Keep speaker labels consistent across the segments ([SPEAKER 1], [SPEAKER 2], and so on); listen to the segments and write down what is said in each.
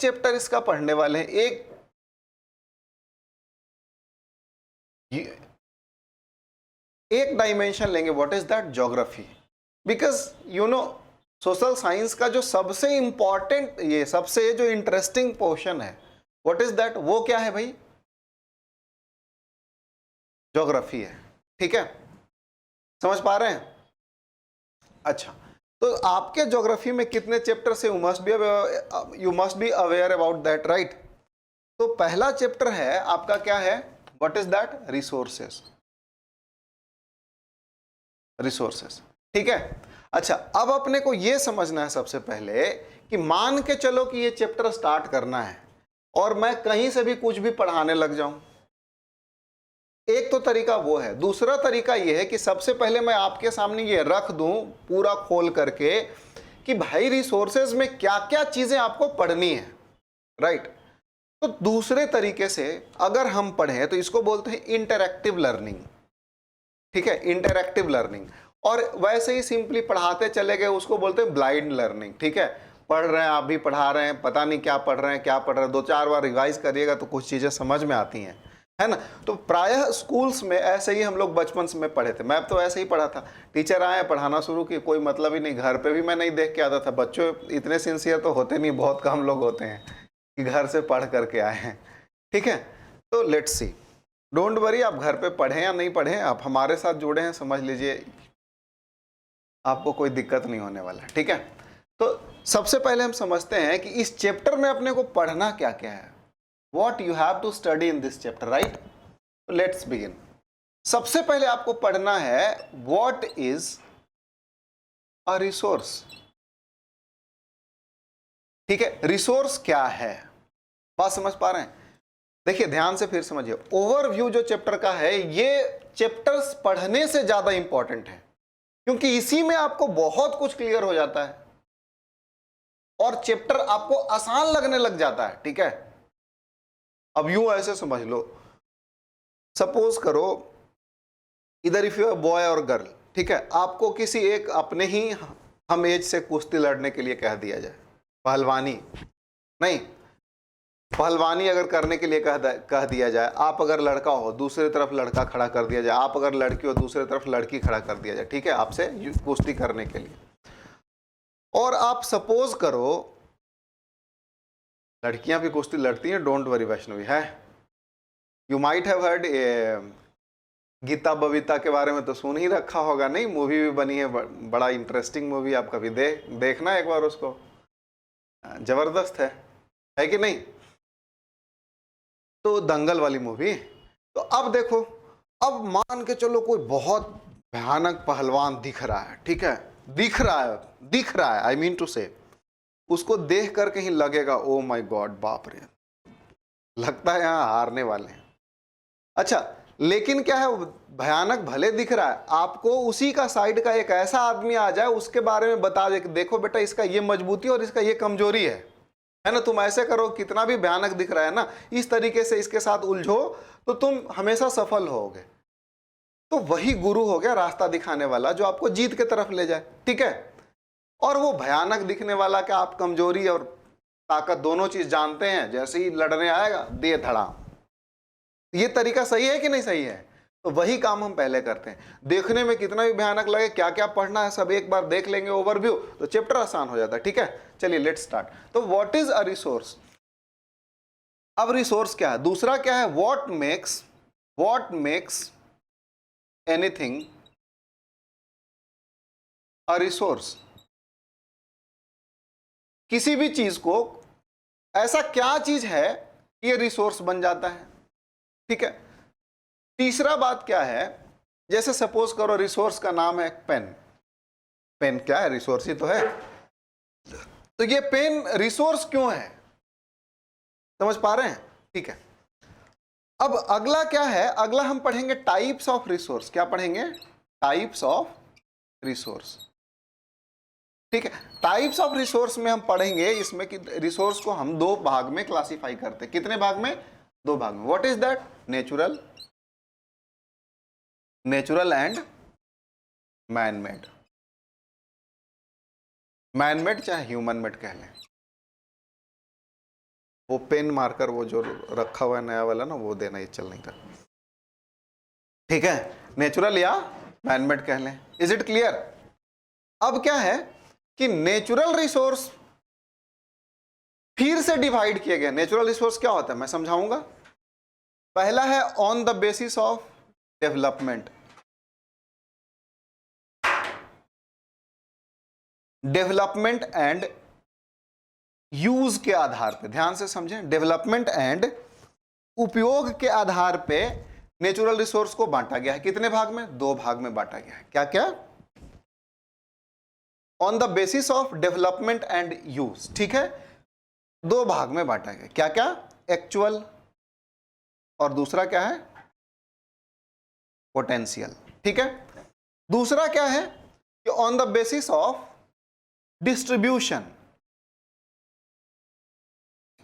[SPEAKER 1] Chapter इसका पढ़ने वाले हैं। एक डायमेंशन लेंगे, what is that, geography. Because you know social science का जो सबसे इंपॉर्टेंट, ये सबसे जो इंटरेस्टिंग पोर्शन है, व्हाट इज दैट, वो क्या है भाई, ज्योग्राफी है। ठीक है, समझ पा रहे हैं? अच्छा, तो आपके ज्योग्राफी में कितने चैप्टर से you must be aware about that, right. तो पहला चैप्टर है आपका, क्या है, what is that, resources. Resources, ठीक है। अच्छा, अब अपने को यह समझना है सबसे पहले कि मान के चलो कि ये चैप्टर स्टार्ट करना है और मैं कहीं से भी कुछ भी पढ़ाने लग जाऊं। एक तो तरीका वो है। दूसरा तरीका ये है कि सबसे पहले मैं आपके सामने ये रख दूं पूरा खोल करके कि भाई रिसोर्सेज में क्या क्या चीजें आपको पढ़नी है, राइट। तो दूसरे तरीके से अगर हम पढ़ें तो इसको बोलते हैं इंटरैक्टिव लर्निंग। ठीक है, इंटरैक्टिव लर्निंग। और वैसे ही सिंपली पढ़ाते चले गए उसको बोलते हैं ब्लाइंड लर्निंग। ठीक है, पढ़ रहे हैं, आप भी पढ़ा रहे हैं, पता नहीं क्या पढ़ रहे हैं, क्या पढ़ रहे हैं, 2-4 बार रिवाइज करिएगा तो कुछ चीजें समझ में आती हैं, है ना। तो प्रायः स्कूल्स में ऐसे ही हम लोग बचपन में पढ़े थे। मैं तो ऐसे ही पढ़ा था, टीचर आए पढ़ाना शुरू किए, कोई मतलब ही नहीं। घर पे भी मैं नहीं देख के आता था। बच्चों इतने सिंसियर तो होते नहीं, बहुत कम लोग होते हैं कि घर से पढ़ करके आए हैं। ठीक है, तो लेट्स सी, डोंट वरी, आप घर पे पढ़ें या नहीं पढ़ें, आप हमारे साथ जुड़े हैं, समझ लीजिए आपको कोई दिक्कत नहीं होने वाला। ठीक है, तो सबसे पहले हम समझते हैं कि इस चैप्टर में अपने को पढ़ना क्या क्या है, what you have to study in this chapter, right? Let's begin. सबसे पहले आपको पढ़ना है what is a resource. ठीक है, रिसोर्स क्या है, बात समझ पा रहे हैं? देखिए ध्यान से फिर समझिए, ओवरव्यू जो चैप्टर का है, ये चैप्टर्स पढ़ने से ज्यादा इंपॉर्टेंट है, क्योंकि इसी में आपको बहुत कुछ क्लियर हो जाता है और चैप्टर आपको आसान लगने लग जाता है। ठीक है, अब यूं ऐसे समझ लो, सपोज करो इधर इफ यू बॉय और गर्ल, ठीक है, आपको किसी एक अपने ही हम एज से कुश्ती लड़ने के लिए कह दिया जाए, पहलवानी नहीं, पहलवानी अगर करने के लिए कह दिया जाए, आप अगर लड़का हो दूसरी तरफ लड़का खड़ा कर दिया जाए, आप अगर लड़की हो दूसरी तरफ लड़की खड़ा कर दिया जाए, ठीक है, आपसे कुश्ती करने के लिए। और आप सपोज करो, लड़कियां भी कुश्ती लड़ती हैं, डोंट वरी वैष्णवी, है, you might have heard Geeta Babita के बारे में तो सुन ही रखा होगा, नहीं, मूवी भी बनी है, बड़ा इंटरेस्टिंग मूवी, आप कभी देखना एक बार उसको, जबरदस्त है कि नहीं। तो दंगल वाली मूवी। तो अब देखो, अब मान के चलो कोई बहुत भयानक पहलवान दिख रहा है, ठीक है, दिख रहा है, आई मीन टू से, उसको देख कर कहीं लगेगा ओ माय गॉड, बाप रे, लगता है यहां हारने वाले हैं। अच्छा, लेकिन क्या है, भयानक भले दिख रहा है, आपको उसी का साइड का एक ऐसा आदमी आ जाए, उसके बारे में बता दे कि देखो बेटा इसका ये मजबूती और इसका ये कमजोरी है ना, तुम ऐसे करो, कितना भी भयानक दिख रहा है ना, इस तरीके से इसके साथ उलझो तो तुम हमेशा सफल होगे। तो वही गुरु हो गया, रास्ता दिखाने वाला, जो आपको जीत के तरफ ले जाए। ठीक है, और वो भयानक दिखने वाला कि आप कमजोरी और ताकत दोनों चीज जानते हैं, जैसे ही लड़ने आएगा दे धड़ाम। ये तरीका सही है कि नहीं सही है? तो वही काम हम पहले करते हैं। देखने में कितना भी भयानक लगे, क्या क्या पढ़ना है सब एक बार देख लेंगे ओवरव्यू, तो चैप्टर आसान हो जाता है। ठीक है, चलिए लेट्स स्टार्ट। तो व्हाट इज अ रिसोर्स। अब रिसोर्स क्या है, दूसरा क्या है, what makes anything a resource. किसी भी चीज को, ऐसा क्या चीज है कि ये रिसोर्स बन जाता है। ठीक है, तीसरा बात क्या है, जैसे सपोज करो रिसोर्स का नाम है पेन। पेन क्या है, रिसोर्स ही तो है। तो ये पेन रिसोर्स क्यों है, समझ पा रहे हैं? ठीक है, अब अगला क्या है, अगला हम पढ़ेंगे टाइप्स ऑफ रिसोर्स। क्या पढ़ेंगे, टाइप्स ऑफ रिसोर्स। ठीक है, टाइप्स ऑफ रिसोर्स में हम पढ़ेंगे इसमें कि रिसोर्स को हम दो भाग में क्लासिफाई करते हैं। कितने भाग में, दो भाग में। What is that, natural and man made. Man made चाहे ह्यूमन मेड कह लें। वो पेन मार्कर वो जो रखा हुआ है नया वाला ना, वो देना, ये चल नहीं रहा। ठीक है, नेचुरल या मैनमेड कह लें। Is it clear? अब क्या है कि नेचुरल रिसोर्स फिर से डिवाइड किए गए। नेचुरल रिसोर्स क्या होता है मैं समझाऊंगा। पहला है on the basis of development, development and use के आधार पे, ध्यान से समझें, डेवलपमेंट एंड उपयोग के आधार पे नेचुरल रिसोर्स को बांटा गया है। कितने भाग में? 2 भाग में बांटा गया है। क्या क्या? On the basis of development and use, ठीक है, 2 भाग में बांटा गया। क्या क्या? एक्चुअल, और दूसरा क्या है? पोटेंशियल। ठीक है। दूसरा क्या है कि on the basis of distribution.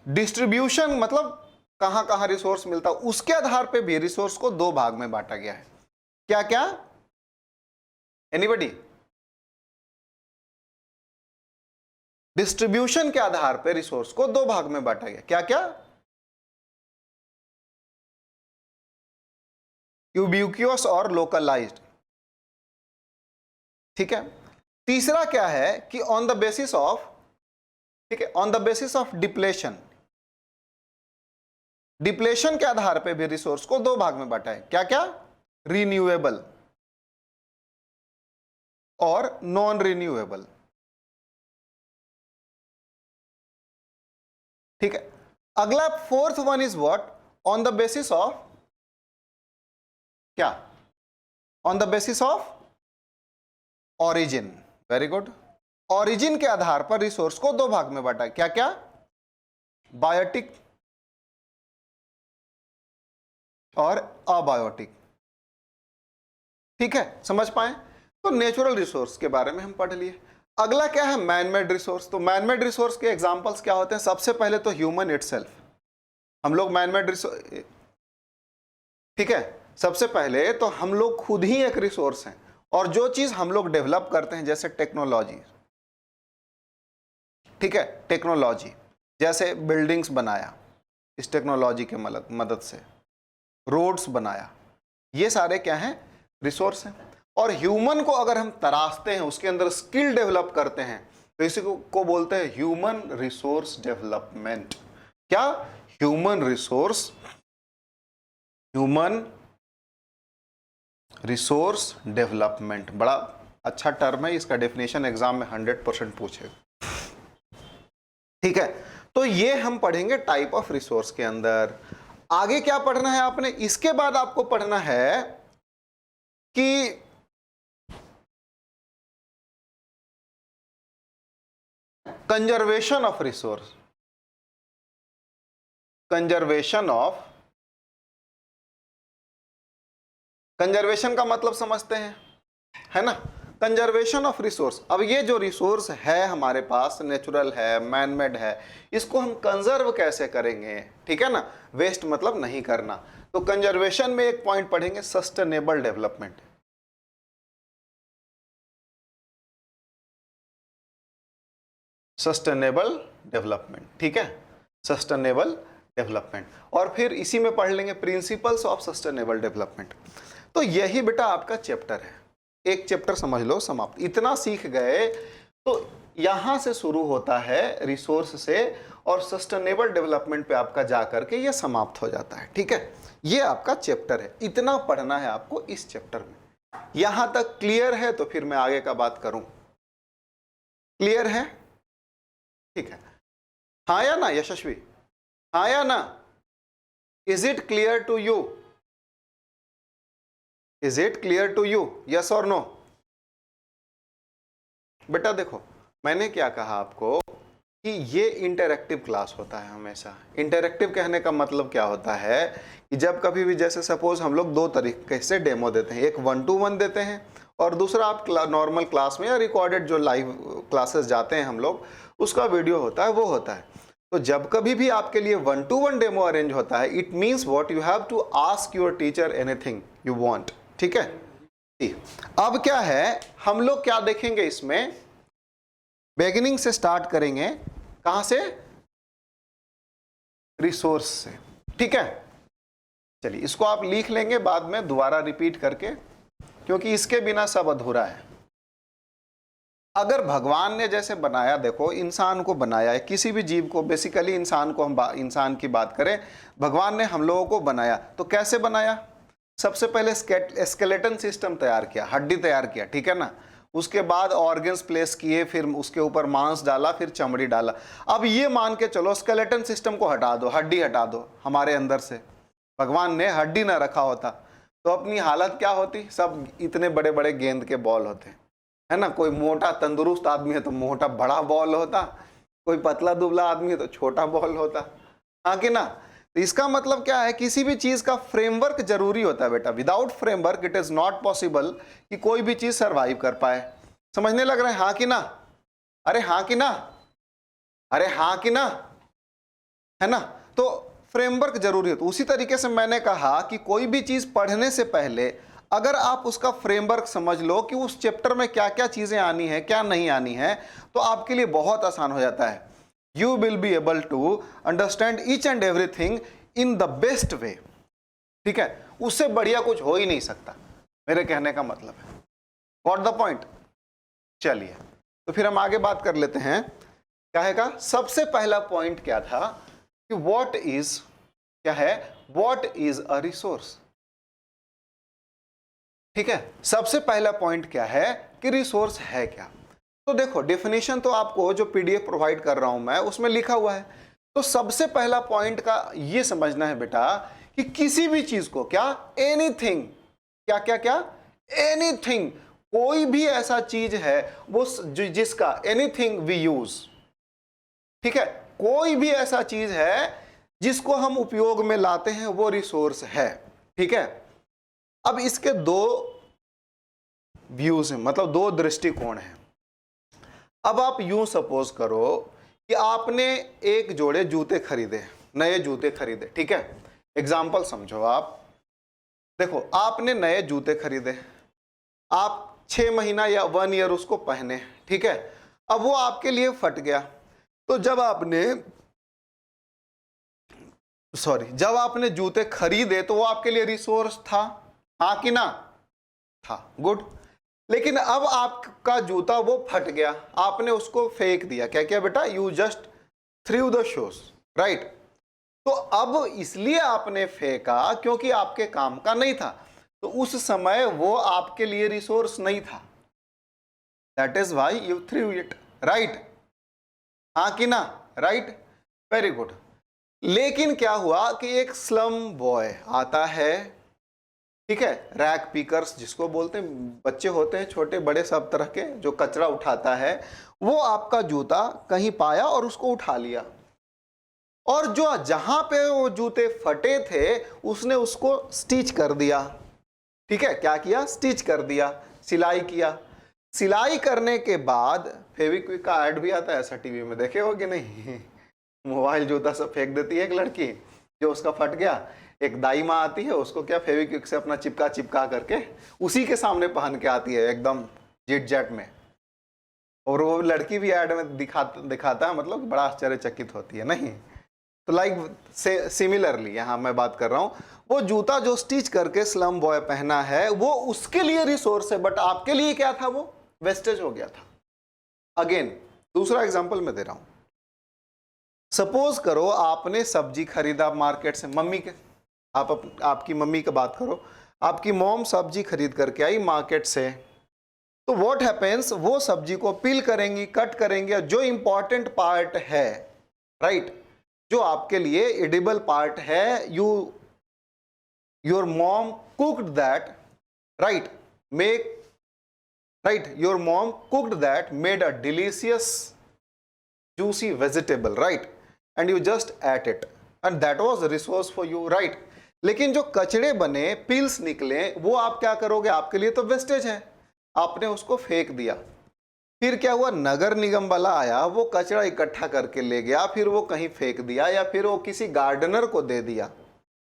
[SPEAKER 1] Distribution मतलब कहां कहां रिसोर्स मिलता, उसके आधार पे भी रिसोर्स को 2 भाग में बांटा गया है। क्या क्या? एनीबडी? डिस्ट्रीब्यूशन के आधार पे रिसोर्स को 2 भाग में बांटा गया। क्या क्या? यूबिक्यूअस और लोकलाइज्ड। ठीक है। तीसरा क्या है कि ऑन द बेसिस ऑफ, ठीक है, on the basis of depletion. Depletion के आधार पे भी रिसोर्स को 2 भाग में बांटा है। क्या क्या? रिन्यूएबल और नॉन रिन्यूएबल। ठीक है। अगला 4th one is what? On the basis of क्या? On the basis of origin. Very good. Origin के आधार पर रिसोर्स को 2 भाग में बांटा है। क्या क्या? बायोटिक और अबायोटिक। ठीक है, समझ पाए? तो नेचुरल रिसोर्स के बारे में हम पढ़ लिए। अगला क्या है? Manmade resource. तो मैनमेड रिसोर्स के एग्जांपल्स क्या होते हैं? सबसे पहले तो ह्यूमन इटसेल्फ। हम लोग मैनमेड रिसोर्स, ठीक है, सबसे पहले तो हम लोग खुद ही एक रिसोर्स हैं, और जो चीज हम लोग डेवलप करते हैं जैसे टेक्नोलॉजी, ठीक है, टेक्नोलॉजी जैसे बिल्डिंग्स बनाया इस टेक्नोलॉजी के मदद से, रोड्स बनाया, ये सारे क्या हैं? रिसोर्स हैं। और ह्यूमन को अगर हम तराशते हैं, उसके अंदर स्किल डेवलप करते हैं, तो इसी को बोलते हैं ह्यूमन रिसोर्स डेवलपमेंट। क्या? Human resource development. बड़ा अच्छा टर्म है, इसका डेफिनेशन एग्जाम में 100% पूछेगा। ठीक है, तो ये हम पढ़ेंगे टाइप ऑफ रिसोर्स के अंदर। आगे क्या पढ़ना है आपने? इसके बाद आपको पढ़ना है कि कंजर्वेशन ऑफ रिसोर्स। कंजर्वेशन का मतलब समझते हैं, है ना? Conservation of resource. अब ये जो रिसोर्स है हमारे पास, नेचुरल है, मैनमेड है, इसको हम कंजर्व कैसे करेंगे? ठीक है ना, वेस्ट मतलब नहीं करना। तो कंजर्वेशन में एक पॉइंट पढ़ेंगे, सस्टेनेबल डेवलपमेंट। सस्टेनेबल डेवलपमेंट, ठीक है, सस्टेनेबल डेवलपमेंट। और फिर इसी में पढ़ लेंगे प्रिंसिपल्स ऑफ सस्टेनेबल डेवलपमेंट। तो यही बेटा आपका चैप्टर है। एक चैप्टर समझ लो समाप्त। इतना सीख गए तो यहां से शुरू होता है रिसोर्स से, और सस्टेनेबल डेवलपमेंट पे आपका जा करके ये समाप्त हो जाता है। ठीक है, ये आपका चैप्टर है। इतना पढ़ना है आपको इस चैप्टर में। यहां तक क्लियर है? तो फिर मैं आगे का बात करूं। क्लियर है? ठीक है, हाँ या ना यशस्वी? हाँ या ना? Is it clear to you? Is it clear to you? Yes और नो? बेटा देखो, मैंने क्या कहा आपको कि ये इंटरैक्टिव क्लास होता है हमेशा। इंटरैक्टिव कहने का मतलब क्या होता है कि जब कभी भी, जैसे सपोज हम लोग 2 तरीके से डेमो देते हैं, एक 1-to-1 देते हैं, और दूसरा आप नॉर्मल क्लास में या रिकॉर्डेड जो लाइव क्लासेस जाते हैं हम लोग, उसका वीडियो होता है, वो होता है। तो जब कभी भी आपके लिए 1-to-1 डेमो अरेंज होता है, it means what, you have to ask your teacher anything you want. ठीक है, अब क्या है, हम लोग क्या देखेंगे इसमें? बिगिनिंग से स्टार्ट करेंगे। कहां से? रिसोर्स से। ठीक है, चलिए इसको आप लिख लेंगे बाद में दोबारा रिपीट करके, क्योंकि इसके बिना सब अधूरा है। अगर भगवान ने जैसे बनाया, देखो इंसान को बनाया है, किसी भी जीव को, बेसिकली इंसान को, हम इंसान की बात करें, भगवान ने हम लोगों को बनाया, तो कैसे बनाया? सबसे पहले स्केलेटन सिस्टम तैयार किया, हड्डी तैयार किया, ठीक है ना। उसके बाद ऑर्गन्स प्लेस किए, फिर उसके ऊपर मांस डाला, फिर चमड़ी डाला। अब ये मान के चलो स्केलेटन सिस्टम को हटा दो, हड्डी हटा दो हमारे अंदर से, भगवान ने हड्डी ना रखा होता तो अपनी हालत क्या होती? सब इतने बड़े बड़े गेंद के बॉल होते, है ना। कोई मोटा तंदुरुस्त आदमी है तो मोटा बड़ा बॉल होता, कोई पतला दुबला आदमी है तो छोटा बॉल होता, हाँ कि ना। तो इसका मतलब क्या है? किसी भी चीज का फ्रेमवर्क जरूरी होता है बेटा। Without framework it is not possible कि कोई भी चीज सरवाइव कर पाए। समझने लग रहा है? हाँ कि ना? अरे हाँ कि ना? अरे हाँ कि ना? है ना। तो फ्रेमवर्क जरूरी है। तो उसी तरीके से मैंने कहा कि कोई भी चीज पढ़ने से पहले अगर आप उसका फ्रेमवर्क समझ लो कि उस चैप्टर में क्या क्या चीजें आनी है, क्या नहीं आनी है, तो आपके लिए बहुत आसान हो जाता है। You will be able to understand each and everything in the best way. ठीक है, उससे बढ़िया कुछ हो ही नहीं सकता, मेरे कहने का मतलब है। Got the point? चलिए तो फिर हम आगे बात कर लेते हैं। क्या है का सबसे पहला पॉइंट क्या था कि व्हाट इज, क्या है, व्हाट इज अ रिसोर्स। ठीक है, सबसे पहला पॉइंट क्या है कि रिसोर्स है क्या। तो देखो डेफिनेशन तो आपको जो पीडीएफ प्रोवाइड कर रहा हूं मैं उसमें लिखा हुआ है। तो सबसे पहला पॉइंट का ये समझना है बेटा कि किसी भी चीज को, क्या, एनीथिंग, क्या क्या क्या, एनीथिंग, कोई भी ऐसा चीज है वो जिसका, एनीथिंग वी यूज, ठीक है, कोई भी ऐसा चीज है जिसको हम उपयोग में लाते हैं वो रिसोर्स है। ठीक है, अब इसके दो व्यूज हैं, मतलब दो दृष्टिकोण हैं। अब आप यूं सपोज करो कि आपने एक जोड़े जूते खरीदे, नए जूते खरीदे। ठीक है, एग्जाम्पल समझो आप। देखो आपने नए जूते खरीदे, आप 6 महीना या 1 ईयर उसको पहने, ठीक है। अब वो आपके लिए फट गया, तो जब आपने जूते खरीदे तो वो आपके लिए रिसोर्स था, हाँ कि ना? था, गुड। लेकिन अब आपका जूता वो फट गया, आपने उसको फेंक दिया। क्या किया बेटा? You just through the shoes, right. तो अब इसलिए आपने फेंका क्योंकि आपके काम का नहीं था, तो उस समय वो आपके लिए रिसोर्स नहीं था। That is why you through it, right, हाँ कि ना? Right, very good. लेकिन क्या हुआ कि एक स्लम बॉय आता है, ठीक है, रैक पिकर्स जिसको बोलते हैं, बच्चे होते हैं छोटे बड़े सब तरह के, जो कचरा उठाता है, वो आपका जूता कहीं पाया और उसको उठा लिया, और जो जहां पे वो जूते फटे थे उसने उसको स्टिच कर दिया। ठीक है, क्या किया? स्टिच कर दिया, सिलाई किया। सिलाई करने के बाद फेविक्विक का ऐड भी आता है, ऐसा टीवी में देखे हो कि नहीं? मोबाइल जूता सब फेंक देती है एक लड़की, जो उसका फट गया, एक दाई माँ आती है, उसको क्या फेविक्विक से अपना चिपका करके उसी के सामने पहन के आती है एकदम जिट जैट में, और वो लड़की भी ऐड में दिखाता है, मतलब बड़ा आश्चर्यचकित होती है, नहीं? तो लाइक सिमिलरली यहाँ मैं बात कर रहा हूँ, वो जूता जो स्टिच करके स्लम बॉय पहना है वो उसके लिए रिसोर्स है, बट आपके लिए क्या था? वो वेस्टेज हो गया था। अगेन दूसरा एग्जांपल मैं दे रहा हूं। सपोज करो आपने सब्जी खरीदा मार्केट से, मम्मी के, आपकी मम्मी की बात करो, आपकी मॉम सब्जी खरीद करके आई मार्केट से। तो व्हाट हैपेंस, वो सब्जी को पील करेंगी, कट करेंगे, जो इंपॉर्टेंट पार्ट है, राइट, जो आपके लिए एडिबल पार्ट है, your mom cooked that, right, your mom cooked that, made a delicious juicy vegetable, right, and you just ate it, and that was a resource for you, right. लेकिन जो कचड़े बने, peels निकले, वो आप क्या करोगे? आपके लिए तो वेस्टेज है, आपने उसको फेंक दिया। फिर क्या हुआ? नगर निगम वाला आया, वो कचरा इकट्ठा करके ले गया, फिर वो कहीं फेंक दिया, या फिर वो किसी गार्डनर को दे दिया,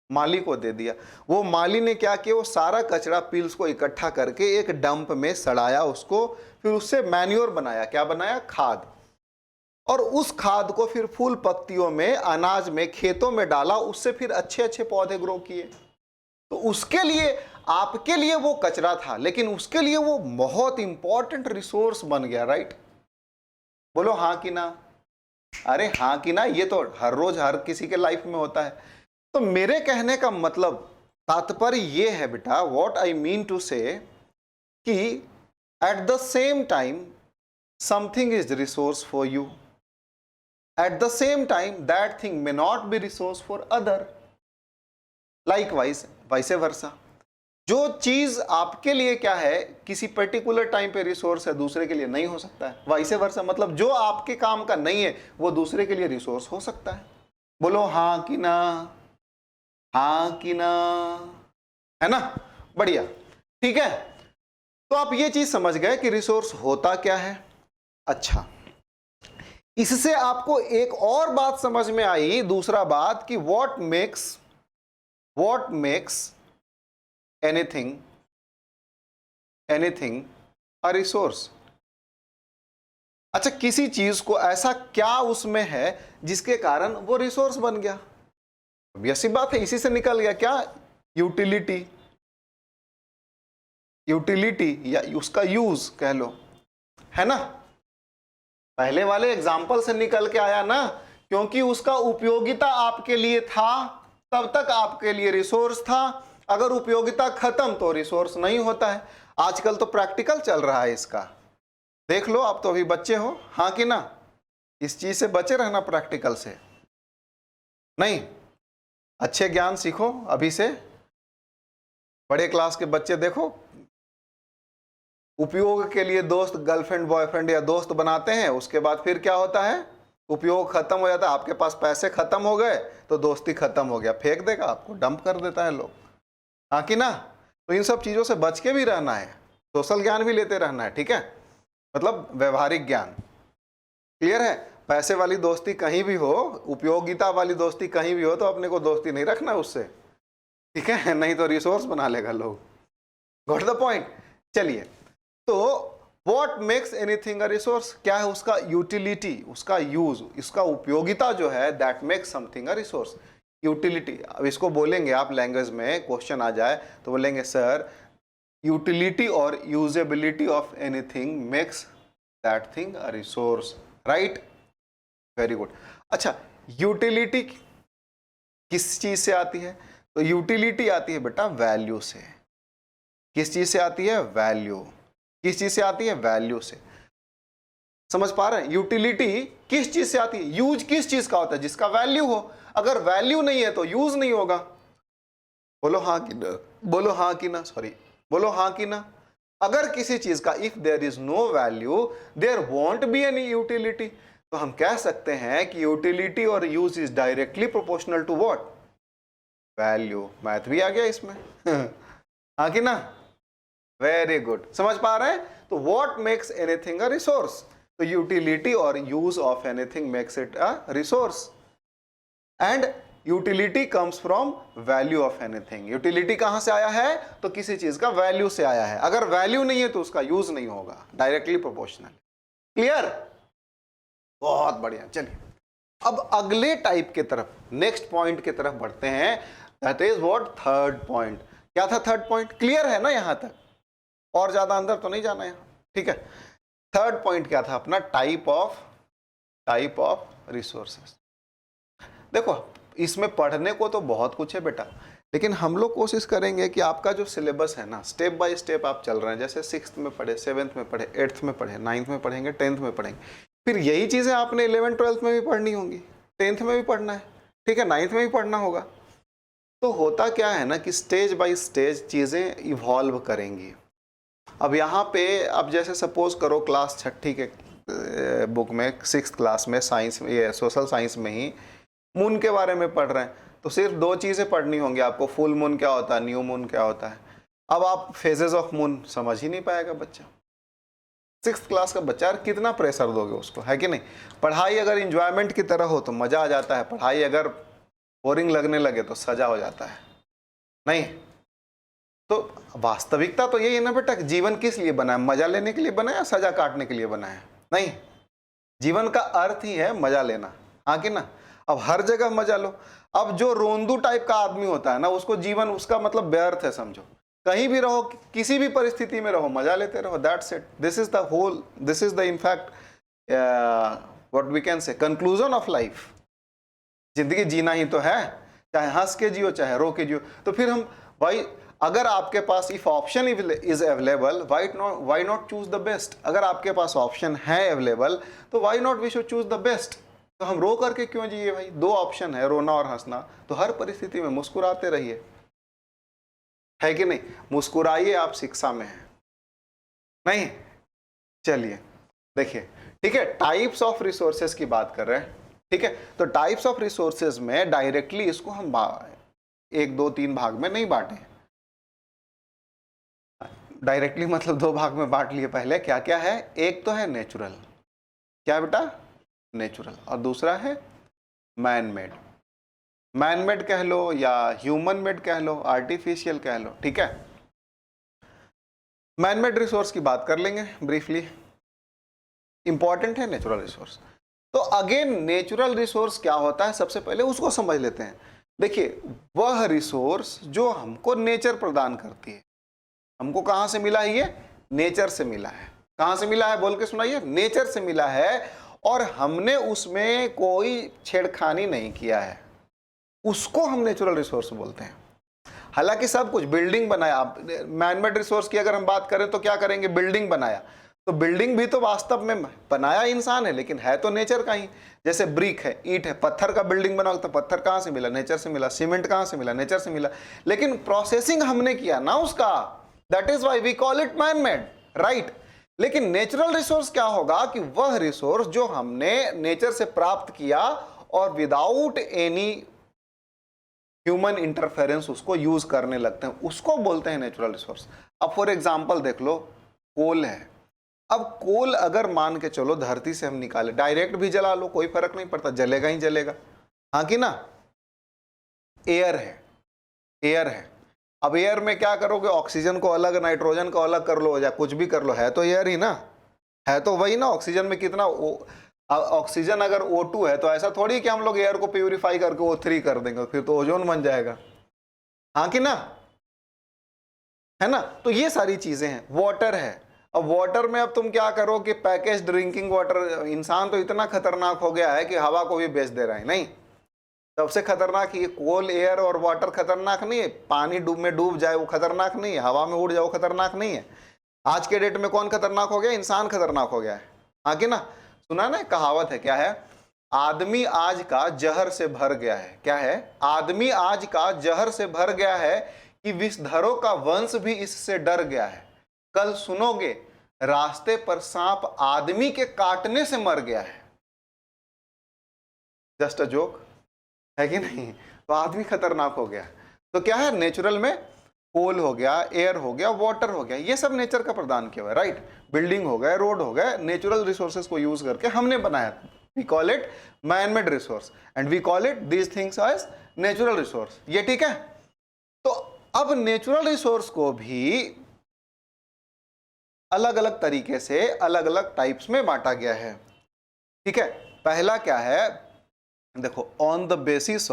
[SPEAKER 1] माली को दे दिया। वो माली ने क्या किया? वो सारा कचरा पील्स को इकट्ठा करके एक डंप में सड़ाया उसको, फिर उससे मैन्योर बनाया। क्या बनाया? खाद। और उस खाद को फिर फूल पत्तियों में, अनाज में, खेतों में डाला, उससे फिर अच्छे अच्छे पौधे ग्रो किए। तो उसके लिए, आपके लिए वो कचरा था, लेकिन उसके लिए वो बहुत इंपॉर्टेंट रिसोर्स बन गया, राइट? बोलो हाँ कि ना? अरे हाँ कि ना, ये तो हर रोज हर किसी के लाइफ में होता है। तो मेरे कहने का मतलब, तात्पर्य ये है बेटा, what I mean to say, कि at the same time something is resource for you, at the same time that thing may not be resource for other, likewise vice versa. जो चीज आपके लिए क्या है, किसी पर्टिकुलर टाइम पे resource है, दूसरे के लिए नहीं हो सकता है। वाइसे वर्सा मतलब जो आपके काम का नहीं है वो दूसरे के लिए रिसोर्स हो सकता है। बोलो हाँ कि ना? हाँ कि ना? है ना? बढ़िया, ठीक है। तो आप ये चीज समझ गए कि रिसोर्स होता क्या है। अच्छा, इससे आपको एक और बात समझ में आई, दूसरा बात, कि what makes anything a resource. अच्छा, किसी चीज को ऐसा क्या उसमें है जिसके कारण वो रिसोर्स बन गया? ऐसी बात है, इसी से निकल गया क्या? यूटिलिटी या उसका यूज कह लो, है ना? पहले वाले एग्जाम्पल से निकल के आया ना, क्योंकि उसका उपयोगिता आपके लिए था, तब तक आपके लिए रिसोर्स था। अगर उपयोगिता खत्म तो रिसोर्स नहीं होता है। आजकल तो प्रैक्टिकल चल रहा है इसका, देख लो, आप तो अभी बच्चे हो, हाँ कि ना? इस चीज से बचे रहना, प्रैक्टिकल से नहीं। अच्छे ज्ञान सीखो अभी से। बड़े क्लास के बच्चे देखो, उपयोग के लिए दोस्त, गर्लफ्रेंड बॉयफ्रेंड या दोस्त बनाते हैं, उसके बाद फिर क्या होता है? उपयोग खत्म हो जाता है। आपके पास पैसे खत्म हो गए तो दोस्ती खत्म हो गया, फेंक देगा आपको, डंप कर देता है लोग, हाँ कि ना? तो इन सब चीजों से बच के भी रहना है, सोशल ज्ञान भी लेते रहना है, ठीक है? मतलब व्यवहारिक ज्ञान, क्लियर है? पैसे वाली दोस्ती कहीं भी हो, उपयोगिता वाली दोस्ती कहीं भी हो, तो अपने को दोस्ती नहीं रखना उससे, ठीक है? नहीं तो रिसोर्स बना लेगा लोग। Got the point? चलिए, तो what makes anything a resource, क्या है उसका यूटिलिटी, उसका यूज, इसका उपयोगिता जो है, that makes something a resource. Utility, अब इसको बोलेंगे आप लैंग्वेज में, क्वेश्चन आ जाए तो बोलेंगे सर, यूटिलिटी और usability of anything makes that thing a resource, right? Very good. अच्छा, यूटिलिटी किस चीज से आती है? तो यूटिलिटी आती है बेटा वैल्यू से। किस चीज से आती है? वैल्यू। किस चीज से आती है? वैल्यू से। समझ पा रहे हैं? यूटिलिटी किस चीज से आती है? यूज किस चीज का होता है? जिसका वैल्यू हो। अगर वैल्यू नहीं है तो यूज नहीं होगा। बोलो हाँ कि ना? बोलो हाँ कि ना? सॉरी, बोलो हाँ कि ना? अगर किसी चीज का if there is no value there won't be any utility, तो हम कह सकते हैं कि यूटिलिटी और use is directly proportional to what? Value. Math भी आ गया इसमें हाँ कि ना? वेरी गुड, समझ पा रहे हैं? तो what makes anything a resource, तो यूटिलिटी और use of anything makes it a resource, and utility comes from value of anything. Utility कहां से आया है? तो किसी चीज का वैल्यू से आया है। अगर वैल्यू नहीं है तो उसका यूज नहीं होगा, डायरेक्टली प्रोपोर्शनल। क्लियर? बहुत बढ़िया। चलिए, अब अगले टाइप के तरफ, नेक्स्ट पॉइंट की तरफ बढ़ते हैं, that is what? Third point. क्या था थर्ड पॉइंट? क्लियर है ना यहां तक? और ज्यादा अंदर तो नहीं जाना है, ठीक है? थर्ड पॉइंट क्या था अपना? Type of resources. देखो, इसमें पढ़ने को तो बहुत कुछ है बेटा, लेकिन हम लोग कोशिश करेंगे कि आपका जो सिलेबस है ना, स्टेप बाय स्टेप आप चल रहे हैं, जैसे 6th में पढ़े, 7th में पढ़े, 8th में पढ़े, 9th में पढ़ेंगे, 10th में पढ़ेंगे, फिर यही चीज़ें आपने 11th 12th में भी पढ़नी होंगी, 10th में भी पढ़ना है, ठीक है, 9th में भी पढ़ना होगा। तो होता क्या है ना कि स्टेज बाय स्टेज चीज़ें इवॉल्व करेंगी। अब यहाँ पे, अब जैसे सपोज करो क्लास 6ठी के बुक में 6th क्लास में साइंस, ये सोशल साइंस में ही मून के बारे में पढ़ रहे हैं, तो सिर्फ 2 चीज़ें पढ़नी होंगी आपको, फुल मून क्या होता है, न्यू मून क्या होता है। अब आप फेजेस ऑफ मून समझ ही नहीं पाएगा बच्चा। 6th क्लास का बच्चा, कितना प्रेशर दोगे उसको, है कि नहीं? पढ़ाई अगर इंजॉयमेंट की तरह हो तो मज़ा आ जाता है, पढ़ाई अगर बोरिंग लगने लगे तो सजा हो जाता है, नहीं? तो वास्तविकता तो यही है ना बेटा, जीवन किस लिए बना है? मजा लेने के लिए बना है या सजा काटने के लिए बना है? नहीं, जीवन का अर्थ ही है मजा लेना, हाँ कि ना। अब हर जगह मजा लो। अब जो रोंदू टाइप का आदमी होता है ना, उसको जीवन उसका मतलब व्यर्थ है, समझो। कहीं भी रहो, किसी भी परिस्थिति में रहो, मजा लेते रहो, that's it. This is the whole, this is the in fact what we can say conclusion of life. जिंदगी जीना ही तो है, चाहे हंस के जियो चाहे रो के जियो। तो फिर हम भाई, अगर आपके पास if option is available, why not choose the best. अगर आपके पास ऑप्शन है अवेलेबल, तो why not we should choose the best. तो हम रो करके क्यों जिए भाई? दो ऑप्शन है, रोना और हंसना। तो हर परिस्थिति में मुस्कुराते रहिए, है कि नहीं? मुस्कुराइए, आप शिक्षा में हैं, नहीं? चलिए देखिए, ठीक है, टाइप्स ऑफ रिसोर्सेज की बात कर रहे हैं, ठीक है। तो टाइप्स ऑफ रिसोर्सेज में डायरेक्टली इसको हम 1 2 3 भाग में नहीं बांटे, डायरेक्टली मतलब 2 भाग में बांट लिए। पहले क्या क्या है? एक तो है नेचुरल, क्या बेटा? नेचुरल। और दूसरा है मैन मेड। मैन मेड कह लो या ह्यूमन मेड कह लो, आर्टिफिशियल कह लो, ठीक है। मैन मेड रिसोर्स की बात कर लेंगे ब्रीफली, इंपॉर्टेंट है नेचुरल रिसोर्स। तो अगेन नेचुरल रिसोर्स क्या होता है, सबसे पहले उसको समझ लेते हैं। देखिए, वह रिसोर्स जो हमको नेचर प्रदान करती है। हमको कहां से मिला है? ये नेचर से मिला है। कहां से मिला है? बोल के सुनाइए। नेचर से मिला है, और हमने उसमें कोई छेड़खानी नहीं किया है, उसको हम नेचुरल रिसोर्स बोलते हैं। हालांकि सब कुछ बिल्डिंग बनाया, मैनमेड रिसोर्स की अगर हम बात करें तो क्या करेंगे? बिल्डिंग बनाया, तो बिल्डिंग भी तो वास्तव में बनाया इंसान है, लेकिन है तो नेचर का ही। जैसे ब्रिक है, ईंट है, पत्थर का बिल्डिंग बना, तो पत्थर कहां से मिला? नेचर से मिला। सीमेंट कहां से मिला? नेचर से मिला। लेकिन प्रोसेसिंग हमने किया ना उसका, that is why we call it man made, right. लेकिन नेचुरल रिसोर्स क्या होगा कि वह रिसोर्स जो हमने नेचर से प्राप्त किया और विदाउट एनी ह्यूमन इंटरफेरेंस उसको यूज करने लगते हैं, उसको बोलते हैं नेचुरल रिसोर्स। अब फॉर एग्जांपल देख लो, कोल है। अब कोल अगर मान के चलो धरती से हम निकाले, डायरेक्ट भी जला लो, कोई फर्क नहीं पड़ता, जलेगा ही जलेगा, हाँ कि ना। एयर है, एयर है। अब एयर में क्या करोगे? ऑक्सीजन को अलग, नाइट्रोजन को अलग कर लो, या कुछ भी कर लो, है तो एयर ही ना, है तो वही ना। ऑक्सीजन में कितना ऑक्सीजन अगर O2 है, तो ऐसा थोड़ी कि हम लोग एयर को प्यूरिफाई करके O3 कर देंगे, फिर तो ओजोन बन जाएगा, हाँ कि ना, है ना। तो ये सारी चीजें हैं। वाटर है। अब वाटर में अब तुम क्या करो कि पैकेज ड्रिंकिंग वाटर, इंसान तो इतना खतरनाक हो गया है कि हवा को भी बेच दे रहा है, नहीं? सबसे खतरनाक ये कोल, एयर और वाटर खतरनाक नहीं है। पानी में डूब जाए वो खतरनाक नहीं है, हवा में उड़ जाए वो खतरनाक नहीं है। आज के डेट में कौन खतरनाक हो गया? इंसान खतरनाक हो गया है, हाँ कि ना। सुना ना, कहावत है, क्या है? आदमी आज का जहर से भर गया है। क्या है? आदमी आज का जहर से भर गया है कि विषधरों का वंश भी इससे डर गया है। कल सुनोगे रास्ते पर सांप आदमी के काटने से मर गया है। जस्ट अ जोक, है कि नहीं? तो आदमी खतरनाक हो गया। तो क्या है? नेचुरल में कोल हो गया, एयर हो गया, वाटर हो गया, ये सब नेचर का प्रदान किया हुआ है, राइट। बिल्डिंग हो गए, रोड हो गए, नेचुरल रिसोर्सेज को यूज करके हमने बनाया। We call it man made resource and we call it these things as natural resource. ये ठीक है। तो अब नेचुरल रिसोर्स को भी अलग अलग तरीके से अलग अलग टाइप्स में बांटा गया है, ठीक है। पहला क्या है? देखो, on the basis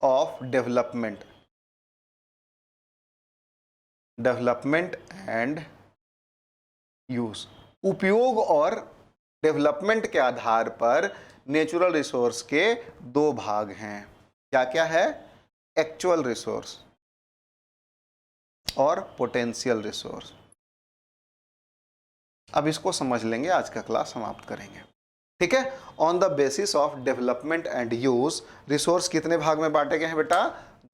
[SPEAKER 1] of development and use. उपयोग और डेवलपमेंट के आधार पर नेचुरल रिसोर्स के 2 भाग हैं। क्या क्या है? एक्चुअल रिसोर्स और पोटेंशियल रिसोर्स। अब इसको समझ लेंगे, आज का क्लास समाप्त करेंगे, ठीक है। On the basis of development and use, resource कितने भाग में बांटे गए हैं बेटा?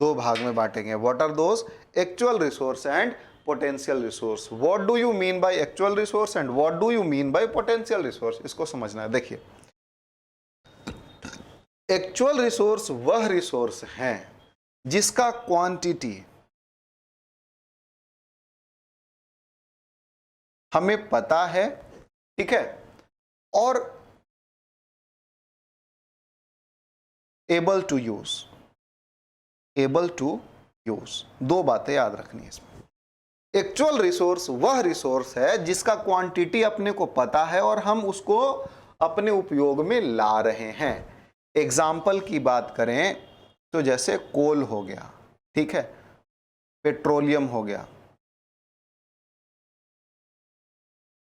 [SPEAKER 1] 2 भाग में बांटे गए। What are those? Actual resource and potential resource. What do you mean by actual resource and what do you mean by potential resource? इसको समझना है। देखिए, एक्चुअल रिसोर्स वह रिसोर्स है जिसका क्वांटिटी हमें पता है, ठीक है, और एबल टू यूज। 2 बातें याद रखनी है इसमें। एक्चुअल रिसोर्स वह रिसोर्स है जिसका क्वांटिटी अपने को पता है और हम उसको अपने उपयोग में ला रहे हैं। एग्जाम्पल की बात करें तो जैसे कोल हो गया, ठीक है, पेट्रोलियम हो गया,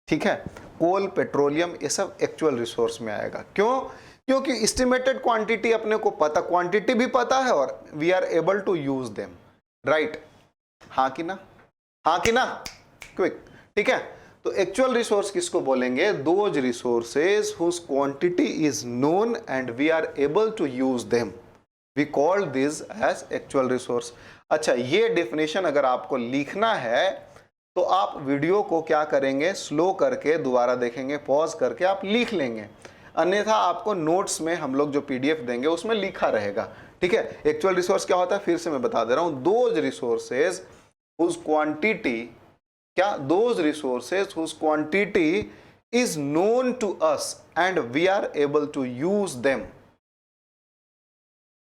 [SPEAKER 1] ठीक है, कोल, पेट्रोलियम, ये सब एक्चुअल रिसोर्स में आएगा। क्यों? क्योंकि एस्टिमेटेड क्वांटिटी अपने को पता, क्वांटिटी भी पता है और we are able to use them, right? हाँ कि ना? हाँ कि ना? क्विक, ठीक है। तो एक्चुअल रिसोर्स किसको बोलेंगे? Those resources whose quantity is known and we are able to use them, we call this as actual resource. अच्छा, ये डेफिनेशन अगर आपको लिखना है तो आप वीडियो को क्या करेंगे, स्लो करके दोबारा देखेंगे, पॉज करके आप लिख लेंगे, अन्यथा आपको नोट्स में हम लोग जो पीडीएफ देंगे उसमें लिखा रहेगा, ठीक है। एक्चुअल रिसोर्स क्या होता है, फिर से मैं बता दे रहा हूं, दोज रिसोर्सेज हुज क्वांटिटी, क्या? Those resources whose quantity is known to us and we are able to use them,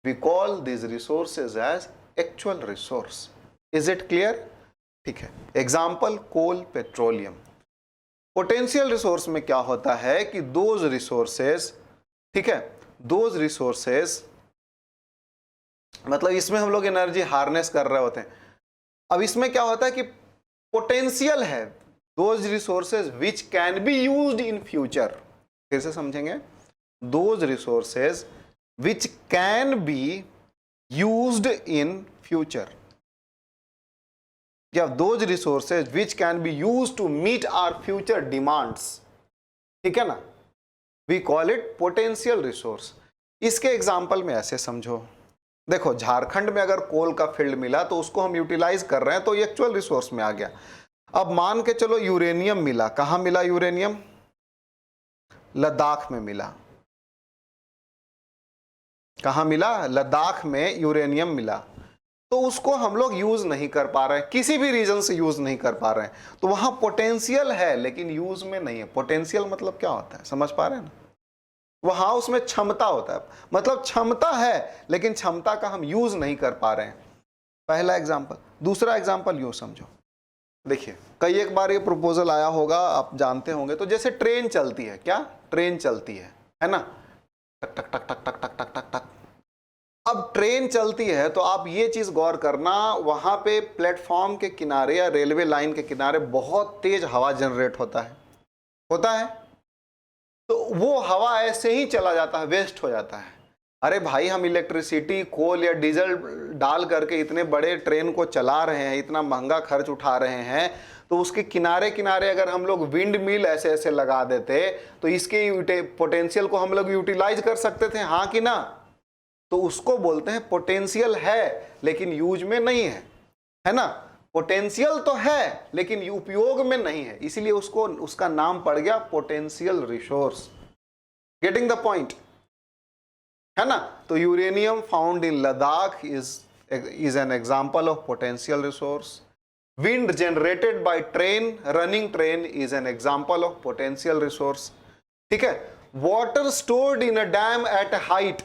[SPEAKER 1] we call this resources as actual resource. Is it clear? ठीक है। Example coal, petroleum. Potential resource में क्या होता है कि those resources, ठीक है, those resources मतलब इसमें हम लोग एनर्जी हार्नेस कर रहे होते हैं। अब इसमें क्या होता है कि पोटेंशियल है, those resources which can be used in future. फिर से समझेंगे, those resources which can be used in future, या those resources which can be used to meet our future demands, ठीक है ना, we call it potential resource। इसके example में ऐसे समझो, देखो झारखंड में अगर कोल का फील्ड मिला तो उसको हम यूटिलाइज कर रहे हैं तो ये एक्चुअल रिसोर्स में आ गया। अब मान के चलो यूरेनियम मिला, कहां मिला यूरेनियम? लद्दाख में मिला। कहां मिला? लद्दाख में यूरेनियम मिला, तो उसको हम लोग यूज नहीं कर पा रहे हैं, किसी भी रीजन से यूज नहीं कर पा रहे हैं, तो वहां पोटेंशियल है लेकिन यूज में नहीं है। पोटेंशियल मतलब क्या होता है, समझ पा रहे हैं ना? वहां उसमें क्षमता होता है, मतलब क्षमता है लेकिन क्षमता का हम यूज नहीं कर पा रहे हैं। पहला एग्जाम्पल। दूसरा एग्जाम्पल यूं समझो, देखिए कई एक बार ये प्रपोजल आया होगा, आप जानते होंगे, तो जैसे ट्रेन चलती है, क्या? ट्रेन चलती है ना, टक टक टक टक टक टक टक टक टक। अब ट्रेन चलती है तो आप ये चीज गौर करना, वहां पे प्लेटफॉर्म के किनारे या रेलवे लाइन के किनारे बहुत तेज हवा जनरेट होता है, तो वो हवा ऐसे ही चला जाता है, वेस्ट हो जाता है। अरे भाई, हम इलेक्ट्रिसिटी, कोल या डीजल डाल करके इतने बड़े ट्रेन को चला रहे हैं, इतना महंगा खर्च उठा रहे हैं, तो उसके किनारे किनारे अगर हम लोग विंड मिल ऐसे ऐसे लगा देते तो इसके पोटेंशियल को हम लोग यूटिलाइज कर सकते थे, हाँ कि ना? तो उसको बोलते हैं पोटेंशियल है लेकिन यूज में नहीं है ना? पोटेंशियल तो है लेकिन उपयोग में नहीं है, इसीलिए उसका नाम पड़ गया potential resource. Getting the point, है ना? तो uranium found in Ladakh is an example of potential resource. Wind generated by train, running train, is an example of potential resource, ठीक है। Water stored in a dam at height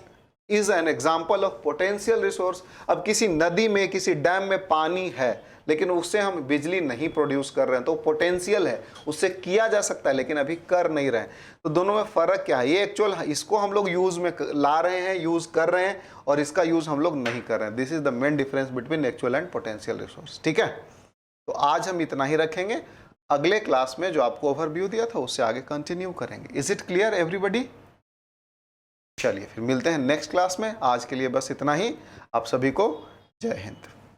[SPEAKER 1] is an example of potential resource. अब किसी नदी में, किसी dam में पानी है लेकिन उससे हम बिजली नहीं प्रोड्यूस कर रहे हैं, तो पोटेंशियल है, उससे किया जा सकता है लेकिन अभी कर नहीं रहे हैं। तो दोनों में फर्क क्या है? ये एक्चुअल, इसको हम लोग यूज में ला रहे हैं, यूज कर रहे हैं, और इसका यूज हम लोग नहीं कर रहे हैं। This is the main difference between actual and potential resource, ठीक है। तो आज हम इतना ही रखेंगे, अगले क्लास में जो आपको ओवरव्यू दिया था उससे आगे कंटिन्यू करेंगे। Is it clear everybody? चलिए फिर मिलते हैं नेक्स्ट क्लास में। आज के लिए बस इतना ही। आप सभी को जय हिंद।